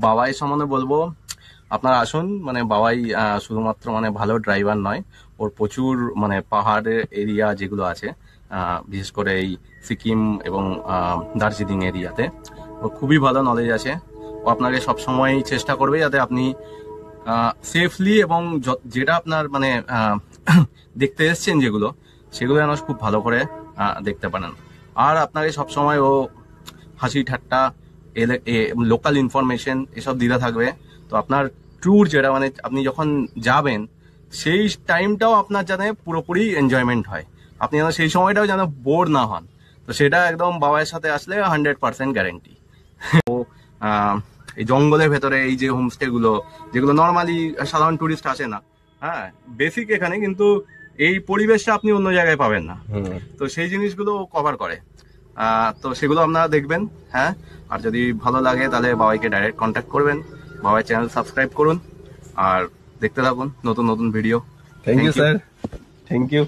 বাবাই সম্বন্ধে বলবো, আপনারা আসুন। মানে বাবাই শুধুমাত্র মানে ভালো ড্রাইভার নয়, ওর প্রচুর মানে পাহাড়ের এরিয়া যেগুলো আছে, বিশেষ করে এই সিকিম এবং দার্জিলিং এরিয়াতে ওর খুবই ভালো নলেজ আছে। ও আপনাকে সবসময় চেষ্টা করবে যাতে আপনি সেফলি এবং যেটা আপনার মানে দেখতে এসছেন যেগুলো, সেগুলো যেন খুব ভালো করে দেখতে পারেন। আর আপনাকে সবসময় ও হাসি ঠাট্টা, লোকাল ইনফরমেশন এসব দিতে থাকবে। তো আপনার ট্যুর যেটা মানে আপনি যখন যাবেন সেই টাইমটাও আপনার যেন পুরোপুরি এনজয়মেন্ট হয়, আপনি যেন সেই সময়টাও যেন বোর না হন। তো সেটা একদম বাবার সাথে আসলে 100% গ্যারেন্টি। তো এই জঙ্গলের ভেতরে এই যে হোমস্টে গুলো, যেগুলো নর্মালি সাধারণ টুরিস্ট আসে না, হ্যাঁ বেসিক এখানে, কিন্তু এই পরিবেশটা আপনি অন্য জায়গায় পাবেন না। তো সেই জিনিসগুলো কভার করে। তো সেগুলো আপনারা দেখবেন। হ্যাঁ, আর যদি ভালো লাগে তাহলে বাবাইকে ডাইরেক্ট কন্ট্যাক্ট করবেন। বাবাই চ্যানেল সাবস্ক্রাইব করুন আর দেখতে থাকুন নতুন নতুন video. Thank you sir, thank you.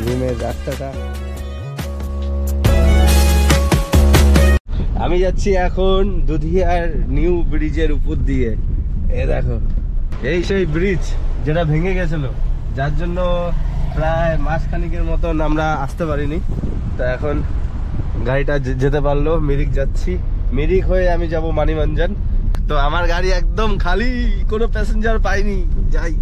রুমের রাস্তাটা, আমি যাচ্ছি এখন দুধিয়ার নিউ ব্রিজের উপর দিয়ে। এ দেখো, এই সেই ব্রিজ যেটা ভেঙে গেছিল, যার জন্য প্রায় মাসখানিকের মতন আমরা আসতে পারিনি। তো এখন গাড়িটা যেতে পারলো। মিরিক যাচ্ছি, মিরিক হয়ে আমি যাব মানিমঞ্জন। তো আমার গাড়ি একদম খালি, কোনো প্যাসেঞ্জার পাইনি। যাই।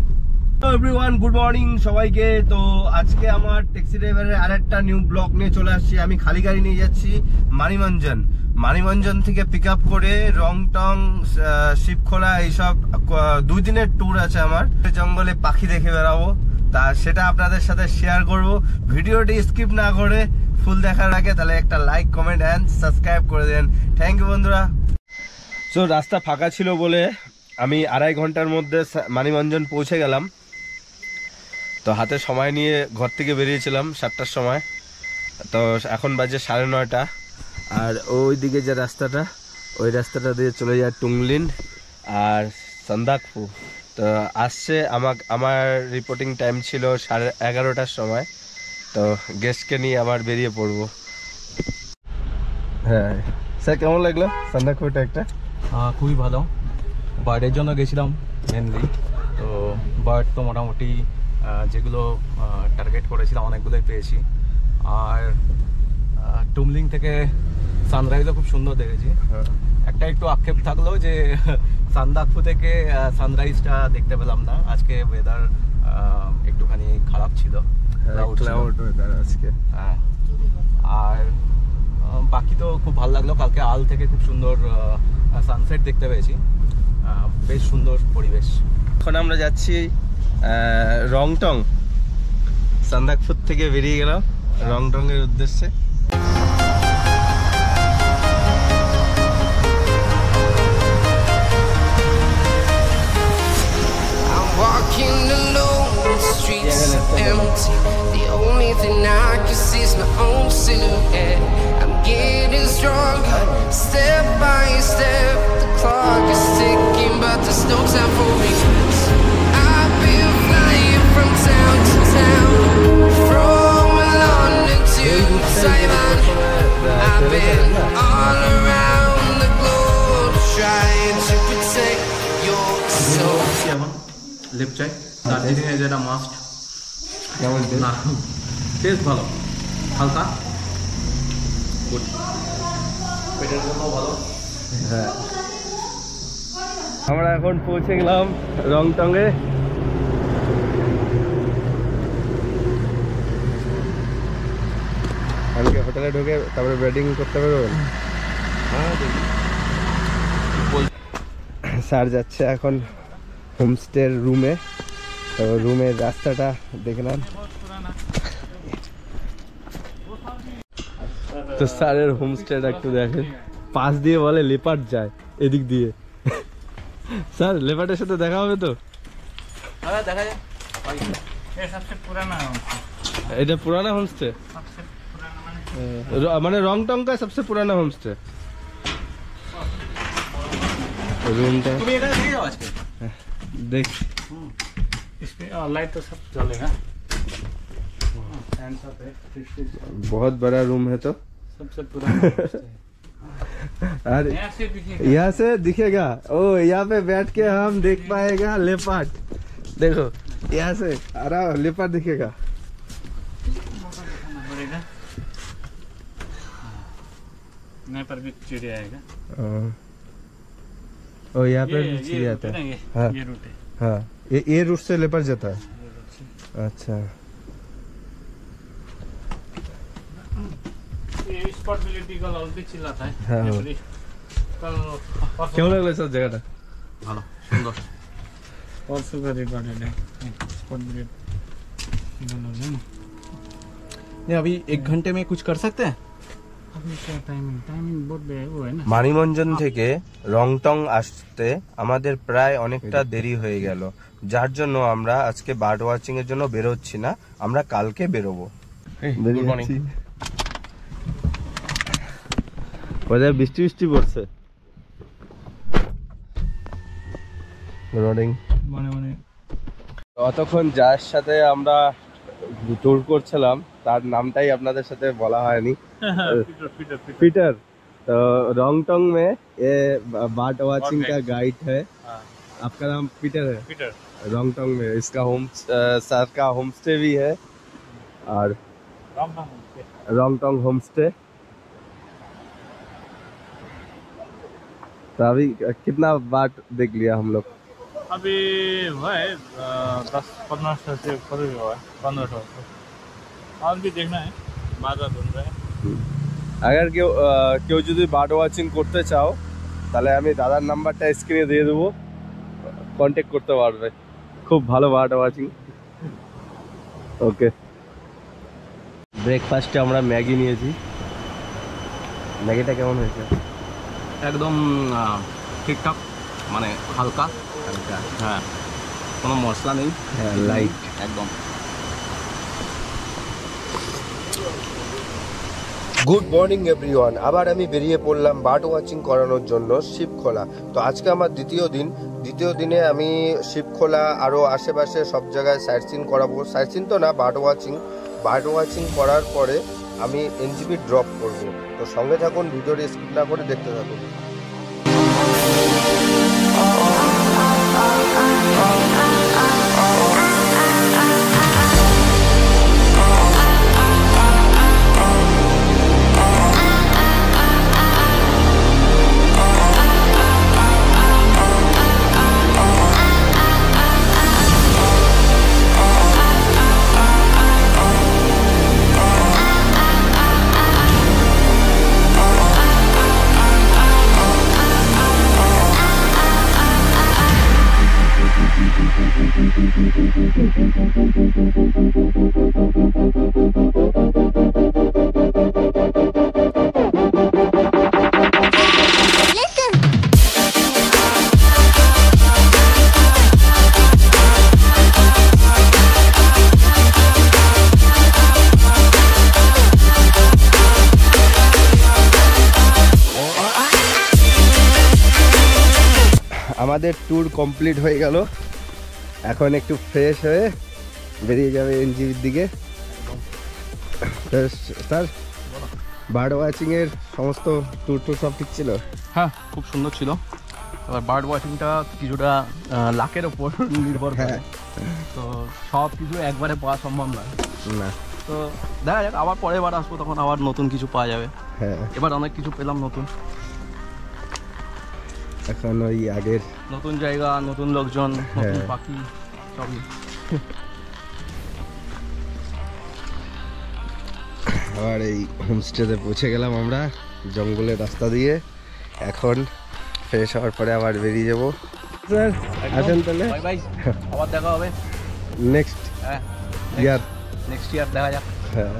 এভরিওয়ান, গুড মর্নিং সবাইকে। তো আজকে আমার ট্যাক্সি ড্রাইভারের আরেকটা নিউ ব্লগ নিয়ে চলে আসছি। আমি খালি গাড়ি নিয়ে যাচ্ছি মানিমঞ্জন। মানিমঞ্জন থেকে পিক আপ করে রংটং, শিবখোলা, এইসব 2 দিনের ট্যুর আছে আমার। জঙ্গলে পাখি দেখে বেড়াবো, তা সেটা আপনাদের সাথে শেয়ার করব। ভিডিওটি স্কিপ না করে ফুল দেখার আগে তাহলে একটা লাইক, কমেন্ট অ্যান্ড সাবস্ক্রাইব করে দেন। থ্যাংক ইউ বন্ধুরা। সো রাস্তা ফাঁকা ছিল বলে আমি 2.5 ঘন্টার মধ্যে মানিমঞ্জন পৌঁছে গেলাম। তো হাতে সময় নিয়ে ঘর থেকে বেরিয়েছিলাম 7টার সময়। তো এখন বাজে 9:30। আর ওই দিকে যে রাস্তাটা, ওই রাস্তাটা দিয়ে চলে যায় টুংলিন আর সান্দাকফু। তো আসছে আমার রিপোর্টিং টাইম ছিল 11:30টার সময়। তো গেস্টকে নিয়ে আবার বেরিয়ে পড়বো। হ্যাঁ স্যার, কেমন লাগলো সান্দাকফুটা? একটা খুবই ভালো। বার্ডের জন্য গেছিলাম মেনলি। তো বার্ড তো মোটামুটি যেগুলো টার্গেট করেছিলাম অনেকগুলোই পেয়েছি। আর টুমলিং থেকে সানরাইজও খুব সুন্দর দেখেছি। একটা একটু আক্ষেপ থাকলো যে সান্দাকফু থেকে সানরাইজটা দেখতে পেলাম না। আজকে ওয়েদার একটুখানি খারাপ ছিল, ক্লাউড ওয়েদার আজকে। হ্যাঁ, আর বাকি তো খুব ভালো লাগলো। কালকে আল থেকে খুব সুন্দর সানসেট দেখতে পেয়েছি, বেশ সুন্দর পরিবেশ। এখন আমরা যাচ্ছি রংটং। সান্দাকফু থেকে বেরিয়ে গেলাম রংটং এর উদ্দেশ্যে। Walking alone, the streets are empty. The only thing I can see is my own silhouette. I'm getting stronger, step by step. The clock is ticking, but there's no time for regrets. I've been flying from town to town, from London to Taiwan. I've been all around the globe, trying to protect your soul. Left চাই দার্জিলিংয়ে যেটা must. না, test ভালো, হালকা, পেটের জন্য ভালো। হ্যাঁ, আমরা এখন পৌঁছে গেলাম রংটংয়ে। আমি হোটেলে ঢুকে তারপরে বেডিং করতে পারবেন? হ্যাঁ, স্যার যাচ্ছে এখন হোমস্টের রুমে। তো রুমের রাস্তাটা দেখলাম। তো স্যারের হোমস্টেটা একটু দেখেন। পাশ দিয়ে বলে লেপার্ড যায় এদিক দিয়ে। স্যার, লেপার্ডের সাথে দেখা হবে তো? দেখা যায়। ये सबसे पुराना এটা পুরানা হোমস্টে মানে রংটং का सबसे पुराना হোমস্টে रूमটা তুমি এটা দিয়ে যাও আজকে देख इसमें लाइट तो सब चलेगा फैन सब है बहुत बड़ा रूम है तो सबसे पुराना अरे यहाँ से दिखेगा यहाँ से दिखेगा ओ यहाँ पे बैठ के हम देख पाएगा लेपर्ड देखो यहाँ से आराम लेपर्ड दिखेगा पड़ेगा यहाँ पर भी चिड़िया आएगा ओ यहाँ पे भी चिड़िया आता है हाँ ये रूट है हाँ ये रूट से लेपर्ड जाता है अच्छा ये स्पॉटबिलिटी का ऑलरेडी चिल्लाता है हाँ। कल क्यों लगला सब जगह ভালো সুন্দর परसों का रिकॉर्डेड है स्पॉटबिलिटी दोनों है ना नहीं अभी 1 घंटे में कुछ कर सकते हैं अभी क्या टाइमिंग बहुत वो है ना মানিমঞ্জন থেকে রংটং আসতে আমাদের প্রায় অনেকটা দেরি হয়ে গেল যার জন্য আমরা আজকে বার্ড ওয়াচিং এর জন্য বেরোচ্ছি না আমরা কালকে বেরোবো গুড মর্নিং ওদের বৃষ্টি বৃষ্টি পড়ছে গুড মর্নিং মানে অতক্ষণ যার সাথে আমরা ট্যুর করছিলাম তার নামটাই আপনাদের সাথে বলা হয়নি पीटर तो रोंगटोंग में ये बर्ड वाचिंग का गाइड है आपका नाम पीटर है पीटर रोंगटोंग में इसका सर का होम स्टे भी है और रोंगटोंग होम स्टे तो अभी कितना बार देख लिया हम लोग अभी हुआ है 10-15 से करीब हुआ है 15 और भी देखना है बाजार ढूंढ रहे हैं अगर কেউ যদি বার্ড ওয়াচিং করতে চাও তাহলে আমি দাদার নাম্বারটা স্ক্রিনে দিয়ে দেবো কন্ট্যাক্ট করতে পারবে খুব ভালো বার্ড ওয়াচিং ওকে ব্রেকফাস্টে আমরা ম্যাগি নিয়েছি ম্যাগিটা কেমন হয়েছে একদম ঠিকঠাক মানে হালকা হালকা হ্যাঁ কোনো মশলা নেই হ্যাঁ লাইট একদম গুড মর্নিং এভরিওয়ান আবার আমি বেরিয়ে পড়লাম বার্ড ওয়াচিং করানোর জন্য শিবখোলা তো আজকে আমার দ্বিতীয় দিনে আমি শিবখোলা আরও আশেপাশে সব জায়গায় সাইট সিন করাবো সাইট সিন তো না বার্ড ওয়াচিং করার পরে আমি এনজিপি ড্রপ করব তো সঙ্গে থাকুন ভিডিওটি স্কিপ না করে দেখতে থাকুন আমাদের ট্যুর কমপ্লিট হয়ে গেল এখন একটু ফ্রেশ হয়ে বেরিয়ে যাবে এনজিবির দিকে স্যার বার্ড ওয়াচিং এর সমস্ত ট্যুর সব ঠিক ছিল হ্যাঁ খুব সুন্দর ছিল এবার বার্ড ওয়াচিংটা কিছুটা লাকের ওপর নির্ভর করে তো সব কিছু একবারে পাওয়া সম্ভব নয় না তো দেখা যাক আবার পরের বার আসবো তখন আবার নতুন কিছু পাওয়া যাবে হ্যাঁ এবার অনেক কিছু পেলাম নতুন এখন ওই আগের নতুন জায়গা নতুন লোকজন নতুন পাখি সবই আবার এই হোমস্টেতে পৌঁছে গেলাম আমরা জঙ্গলের রাস্তা দিয়ে এখন ফ্রেশ হওয়ার পরে আবার বেরিয়ে যাবো স্যার আসেন তাহলে বাই বাই আবার দেখা হবে নেক্সট হ্যাঁ ইয়ার নেক্সট ইয়ার দেখা যাক হ্যাঁ